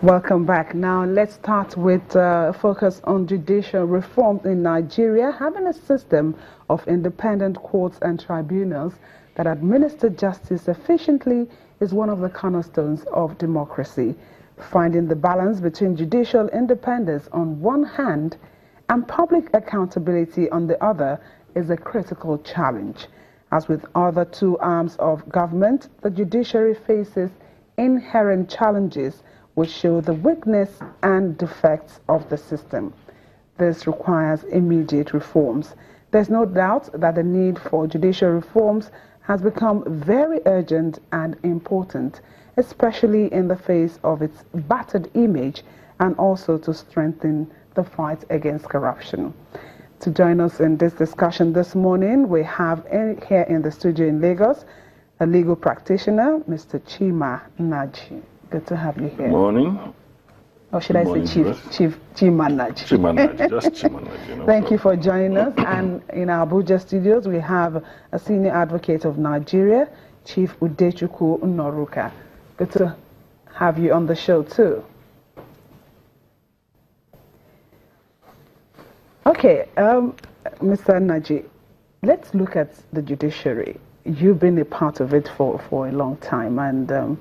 Welcome back. Now let's start with focus on judicial reform in Nigeria. Having a system of independent courts and tribunals that administer justice efficiently is one of the cornerstones of democracy. Finding the balance between judicial independence on one hand and public accountability on the other is a critical challenge. As with other two arms of government, the judiciary faces inherent challenges which show the weakness and defects of the system. This requires immediate reforms. There's no doubt that the need for judicial reforms has become very urgent and important, especially in the face of its battered image and also to strengthen the fight against corruption. To join us in this discussion this morning, we have here in the studio in Lagos a legal practitioner, Mr. Chima Naji. Good to have you here. Good morning. Or should I say Chief Chima Naji? Chima Naji, just Chima Naji. Thank you for joining us. And in our Abuja studios, we have a senior advocate of Nigeria, Chief Udechukwu Nnoruka. Good to have you on the show too. Okay, Mr. Naji, let's look at the judiciary. You've been a part of it for a long time, and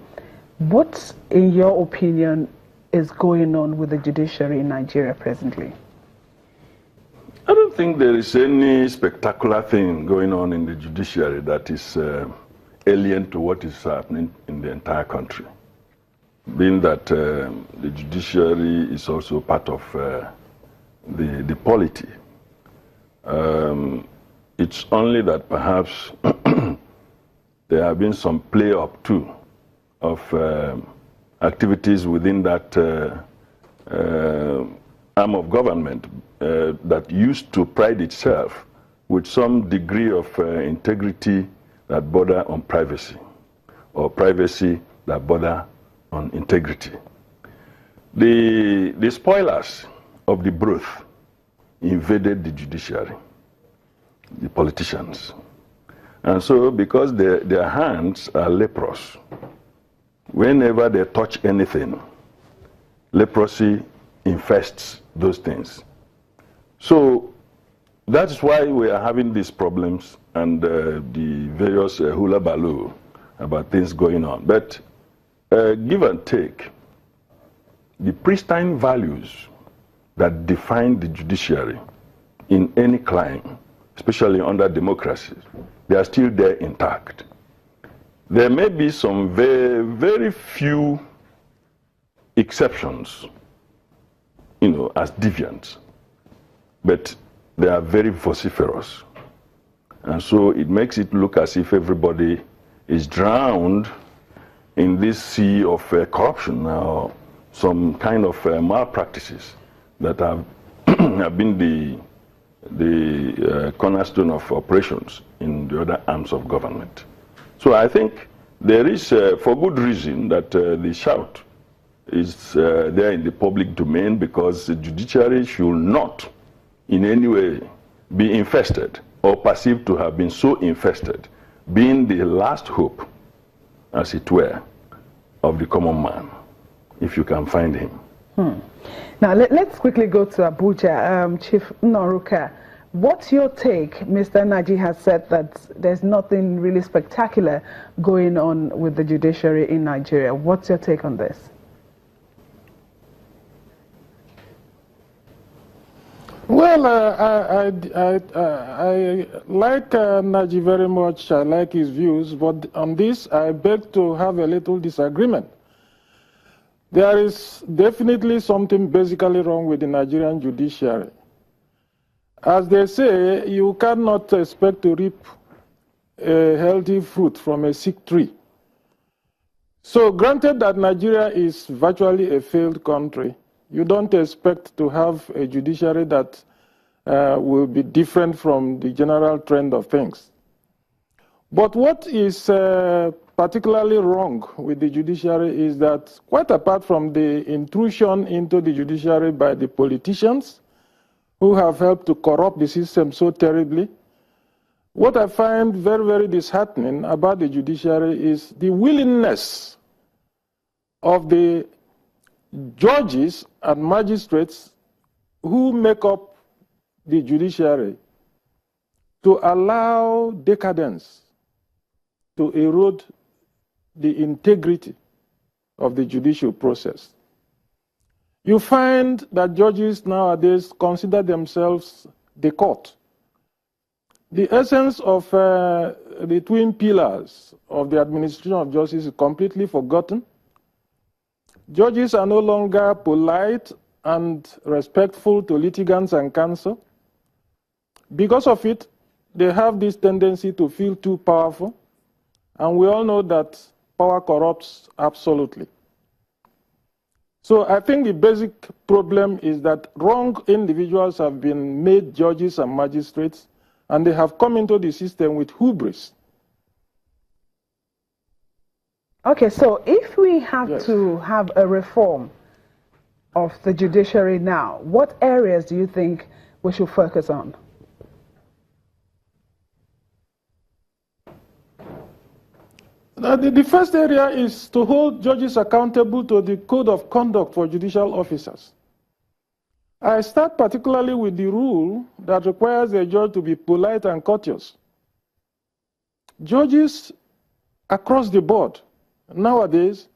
what, in your opinion, is going on with the judiciary in Nigeria presently? I don't think there is any spectacular thing going on in the judiciary that is alien to what is happening in the entire country, being that the judiciary is also part of the polity. It's only that perhaps there have been some play-up too of activities within that arm of government that used to pride itself with some degree of integrity that border on privacy, or privacy that border on integrity. The spoilers of the broth invaded the judiciary, the politicians. And so, because their hands are leprous, whenever they touch anything, leprosy infests those things. So that's why we are having these problems and the various hula baloo about things going on. But give and take, the pristine values that define the judiciary in any clime, especially under democracy, they are still there intact. There may be some very, very few exceptions, as deviants, but they are very vociferous. And so it makes it look as if everybody is drowned in this sea of corruption or some kind of malpractices that have, have been the cornerstone of operations in the other arms of government. So I think there is, for good reason, that the shout is there in the public domain, because the judiciary should not in any way be infested or perceived to have been so infested, being the last hope, as it were, of the common man, if you can find him. Now let's quickly go to Abuja. Chief Nnoruka, what's your take? Mr. Naji has said that there's nothing really spectacular going on with the judiciary in Nigeria. What's your take on this? Well, I like Naji very much. I like his views, but on this, I beg to have a little disagreement. There is definitely something basically wrong with the Nigerian judiciary. As they say, you cannot expect to reap a healthy fruit from a sick tree. So granted that Nigeria is virtually a failed country, you don't expect to have a judiciary that will be different from the general trend of things. But what is particularly wrong with the judiciary is that, quite apart from the intrusion into the judiciary by the politicians who have helped to corrupt the system so terribly, what I find very, very disheartening about the judiciary is the willingness of the judges and magistrates who make up the judiciary to allow decadence to erode the integrity of the judicial process. You find that judges nowadays consider themselves the court. The essence of the twin pillars of the administration of justice is completely forgotten. Judges are no longer polite and respectful to litigants and counsel. Because of it, they have this tendency to feel too powerful, and we all know that power corrupts absolutely. So I think the basic problem is that wrong individuals have been made judges and magistrates, and they have come into the system with hubris. Okay, so if we have Yes. to have a reform of the judiciary now, what areas do you think we should focus on? The first area is to hold judges accountable to the code of conduct for judicial officers. I start particularly with the rule that requires a judge to be polite and courteous. Judges across the board nowadays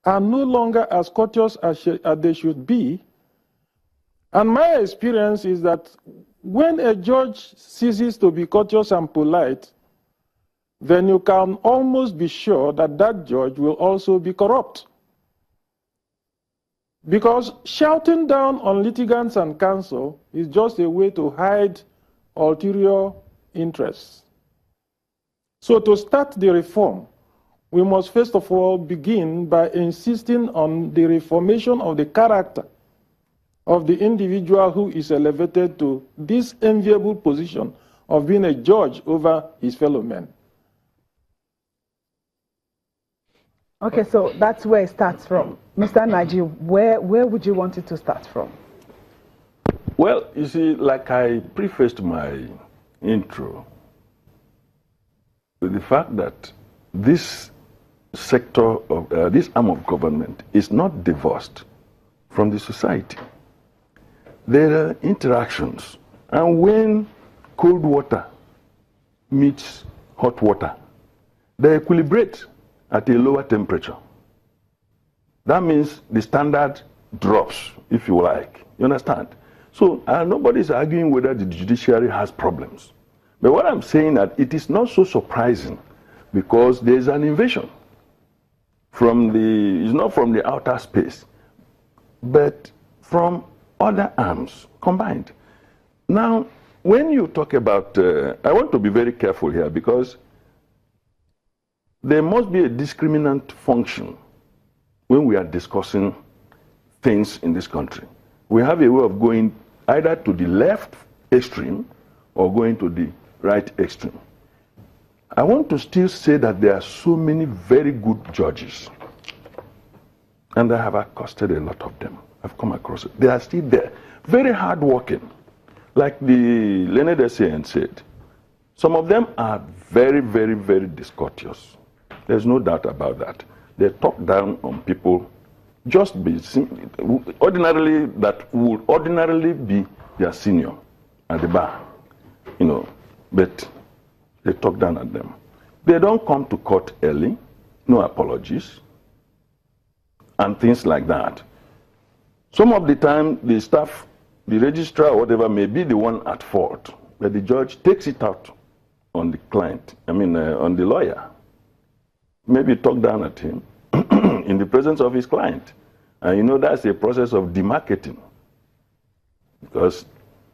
are no longer as courteous as they should be. And my experience is that when a judge ceases to be courteous and polite, then you can almost be sure that that judge will also be corrupt. Because shouting down on litigants and counsel is just a way to hide ulterior interests. So to start the reform, we must first of all begin by insisting on the reformation of the character of the individual who is elevated to this enviable position of being a judge over his fellow men. Okay, so that's where it starts from. Mr. Naji, where would you want it to start from? Well, you see, like I prefaced my intro, with the fact that this sector of this arm of government is not divorced from the society. There are interactions, and when cold water meets hot water, they equilibrate at a lower temperature. That means the standard drops, if you like. You understand? So nobody's arguing whether the judiciary has problems. But what I'm saying that it is not so surprising, because there's an invasion from it's not from the outer space, but from other arms combined. Now, when you talk about, I want to be very careful here, because there must be a discriminant function when we are discussing things in this country. We have a way of going either to the left extreme or going to the right extreme. I want to still say that there are so many very good judges, and I have accosted a lot of them. I've come across it. They are still there, very hardworking. Like the learned essayant said, some of them are very, very, very discourteous. There's no doubt about that. They talk down on people just be ordinarily that would ordinarily be their senior at the bar, you know, but they talk down at them. They don't come to court early, no apologies, and things like that. Some of the time, the staff, the registrar or whatever may be the one at fault, but the judge takes it out on the client, on the lawyer. Maybe talk down at him in the presence of his client. And you know, that's a process of demarketing, because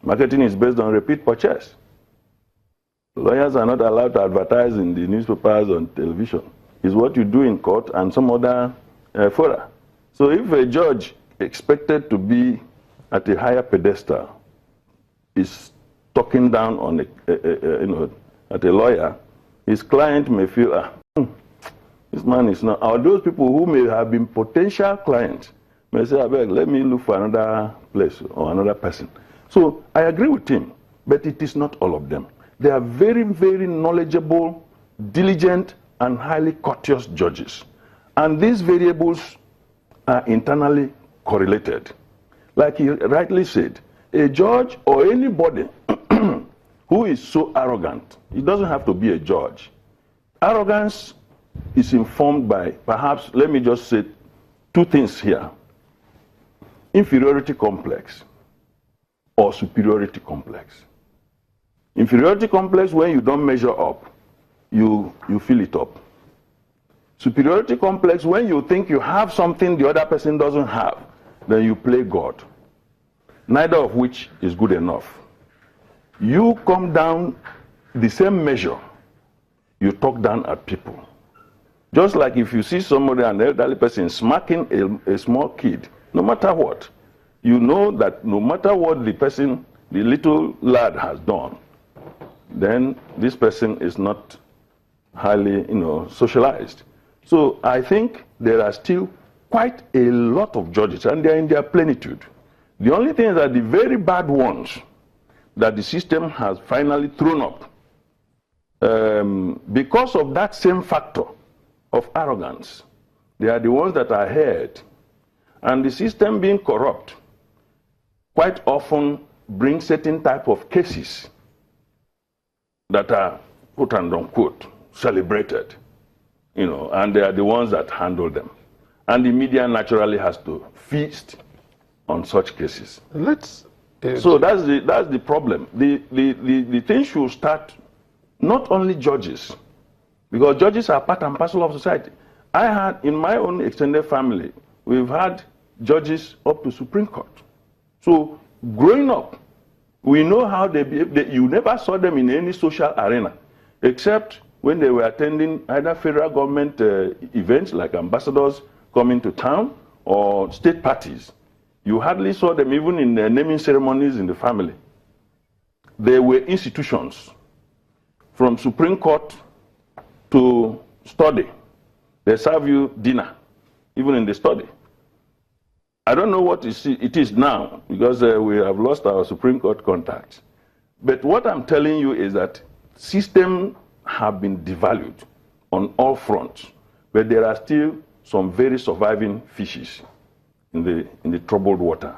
marketing is based on repeat purchase. Lawyers are not allowed to advertise in the newspapers, on television. It's what you do in court and some other fora. So if a judge expected to be at a higher pedestal is talking down on at a lawyer, his client may feel, this man is not, or those people who may have been potential clients may say, let me look for another place or another person. So I agree with him, but it is not all of them. They are very, very knowledgeable, diligent, and highly courteous judges. And these variables are internally correlated. Like he rightly said, a judge or anybody who is so arrogant, it doesn't have to be a judge. Arrogance is informed by, perhaps, let me just say two things here. Inferiority complex or superiority complex. Inferiority complex, when you don't measure up, you fill it up. Superiority complex, when you think you have something the other person doesn't have, then you play God. Neither of which is good enough. You come down the same measure, you talk down at people. Just like if you see somebody, an elderly person, smacking a small kid, no matter what, you know that no matter what the person, the little lad has done, then this person is not highly, socialized. So I think there are still quite a lot of judges, and they're in their plenitude. The only thing is that the very bad ones that the system has finally thrown up, because of that same factor of arrogance, they are the ones that are ahead. And the system being corrupt quite often brings certain type of cases that are, quote and unquote, celebrated, and they are the ones that handle them. And the media naturally has to feast on such cases. So that's the problem. The thing should start not only judges, because judges are part and parcel of society. I had, in my own extended family, we've had judges up to Supreme Court. So growing up, we know how they behave. You never saw them in any social arena, except when they were attending either federal government events like ambassadors coming to town or state parties. You hardly saw them even in the naming ceremonies in the family. They were institutions. From Supreme Court to study, they serve you dinner, even in the study. I don't know what it is now, because we have lost our Supreme Court contacts. But what I'm telling you is that systems have been devalued on all fronts, but there are still some very surviving fishes in the troubled water.